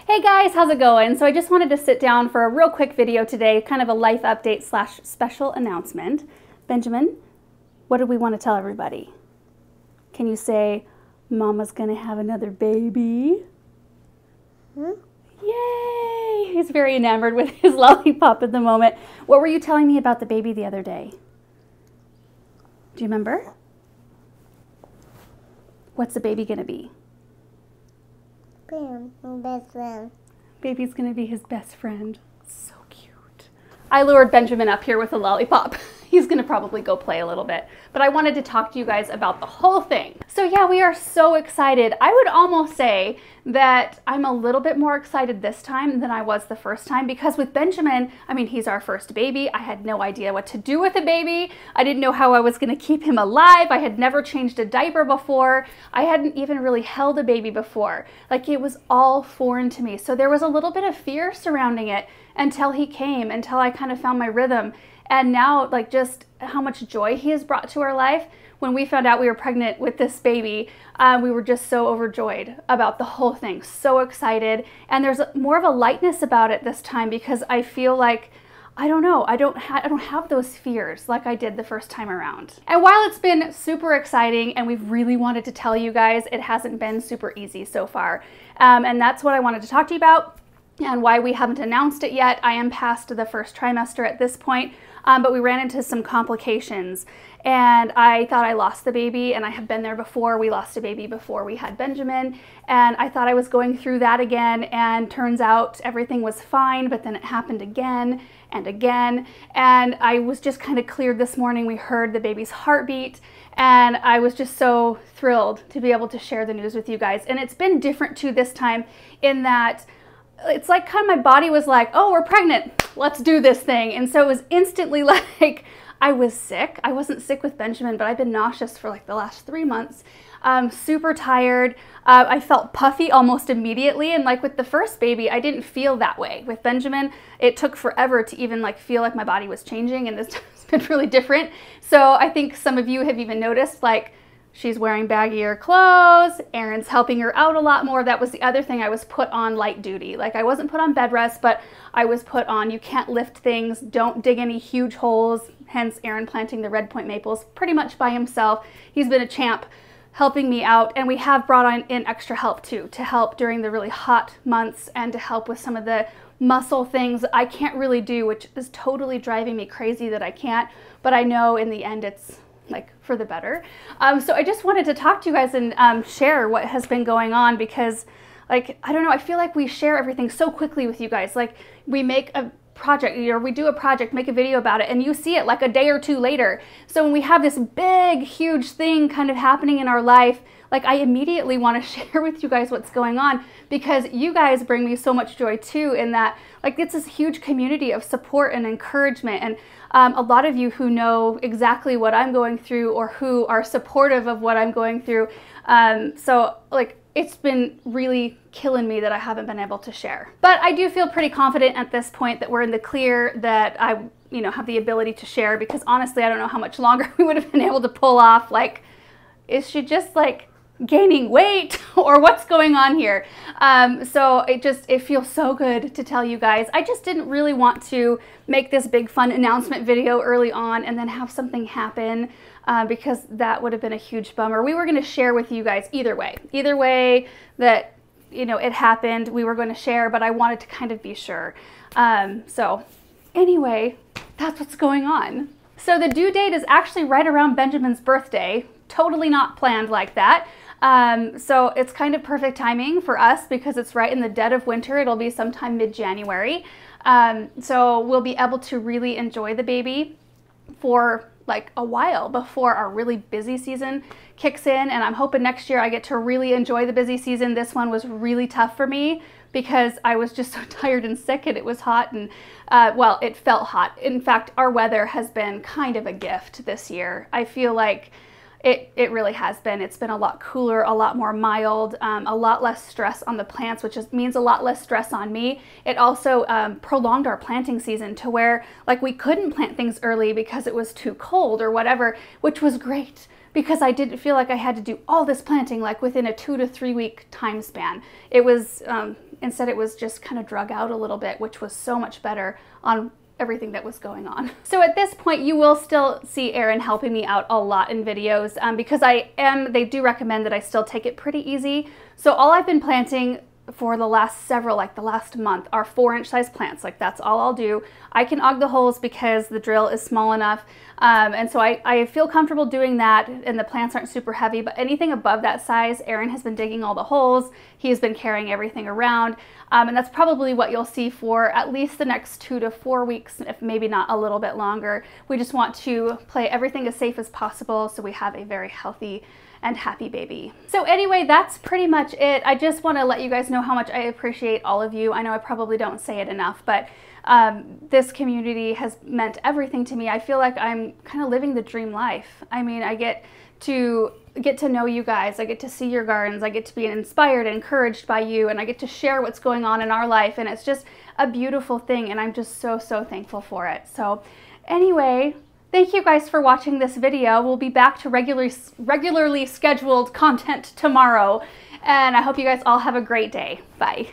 Hey guys, how's it going? So I just wanted to sit down for a real quick video today, kind of a life update slash special announcement. Benjamin, what do we want to tell everybody? Can you say, Mama's gonna have another baby? Yay! He's very enamored with his lollipop at the moment. What were you telling me about the baby the other day? Do you remember? What's the baby gonna be? My best friend. Baby's gonna be his best friend. So cute. I lured Benjamin up here with a lollipop. He's gonna probably go play a little bit, but I wanted to talk to you guys about the whole thing. So yeah, we are so excited. I would almost say that I'm a little bit more excited this time than I was the first time, because with Benjamin, I mean, he's our first baby. I had no idea what to do with a baby. I didn't know how I was gonna keep him alive. I had never changed a diaper before. I hadn't even really held a baby before. Like, it was all foreign to me. So there was a little bit of fear surrounding it until he came, until I kind of found my rhythm. And now, like, just how much joy he has brought to our life. When we found out we were pregnant with this baby, we were just so overjoyed about the whole thing, so excited. And there's more of a lightness about it this time, because I feel like, I don't know, I don't have those fears like I did the first time around. And while it's been super exciting and we've really wanted to tell you guys, it hasn't been super easy so far. And that's what I wanted to talk to you about, and why we haven't announced it yet. I am past the first trimester at this point, but we ran into some complications, and I thought I lost the baby, and I have been there before. We lost a baby before we had Benjamin, and I thought I was going through that again, and turns out everything was fine, but then it happened again and again, and I was just kind of cleared this morning. We heard the baby's heartbeat, and I was just so thrilled to be able to share the news with you guys. And it's been different too this time, in that it's like kind of my body was like, oh, we're pregnant, let's do this thing. And so it was instantly like, I was sick. I wasn't sick with Benjamin, but I've been nauseous for like the last 3 months. Super tired. I felt puffy almost immediately. And like with the first baby, I didn't feel that way. With Benjamin, it took forever to even like feel like my body was changing, and this has been really different. So I think some of you have even noticed, like, she's wearing baggier clothes, Aaron's helping her out a lot more. That was the other thing. I was put on light duty. Like, I wasn't put on bed rest, but I was put on, you can't lift things, don't dig any huge holes, hence Aaron planting the red point maples pretty much by himself. He's been a champ helping me out, and we have brought in extra help too, to help during the really hot months and to help with some of the muscle things I can't really do, which is totally driving me crazy that I can't, but I know in the end it's like for the better. So I just wanted to talk to you guys and share what has been going on, because, like, I don't know, I feel like we share everything so quickly with you guys. Like, we make a project, or we do a project, make a video about it, and you see it like a day or two later. So when we have this big, huge thing kind of happening in our life, like, I immediately want to share with you guys what's going on, because you guys bring me so much joy too, in that, like, it's this huge community of support and encouragement, and a lot of you who know exactly what I'm going through, or who are supportive of what I'm going through. So, like, it's been really killing me that I haven't been able to share. But I do feel pretty confident at this point that we're in the clear, that I, you know, have the ability to share, because honestly, I don't know how much longer we would have been able to pull off, like, is she just like gaining weight or what's going on here? So it feels so good to tell you guys. I just didn't really want to make this big fun announcement video early on and then have something happen, because that would have been a huge bummer. We were going to share with you guys either way that, you know, it happened, we were going to share, but I wanted to kind of be sure. So anyway, that's what's going on. So the due date is actually right around Benjamin's birthday. Totally not planned like that. So it's kind of perfect timing for us, because it's right in the dead of winter. It'll be sometime mid-January. So we'll be able to really enjoy the baby for like a while before our really busy season kicks in. And I'm hoping next year I get to really enjoy the busy season. This one was really tough for me, because I was just so tired and sick, and it was hot, and well, it felt hot. In fact, our weather has been kind of a gift this year. I feel like it really has been. It's been a lot cooler, a lot more mild, a lot less stress on the plants, which means a lot less stress on me. It also prolonged our planting season to where, like, we couldn't plant things early because it was too cold or whatever, which was great, because I didn't feel like I had to do all this planting like within a 2 to 3 week time span. It was Instead, it was just kind of drug out a little bit, which was so much better on everything that was going on. So at this point, you will still see Aaron helping me out a lot in videos because they do recommend that I still take it pretty easy. So all I've been planting for the last the last month, are 4-inch size plants. Like, that's all I'll do. I can aug the holes because the drill is small enough. And so I feel comfortable doing that, and the plants aren't super heavy, but anything above that size, Aaron has been digging all the holes. He has been carrying everything around. And that's probably what you'll see for at least the next 2 to 4 weeks, if maybe not a little bit longer. We just want to play everything as safe as possible so we have a very healthy and happy baby. So anyway, that's pretty much it. I just want to let you guys know how much I appreciate all of you. I know I probably don't say it enough, but this community has meant everything to me. I feel like I'm kind of living the dream life. I mean, I get to know you guys. I get to see your gardens. I get to be inspired and encouraged by you, and I get to share what's going on in our life, and it's just a beautiful thing, and I'm just so thankful for it. So anyway, thank you guys for watching this video. We'll be back to regularly scheduled content tomorrow, and I hope you guys all have a great day. Bye.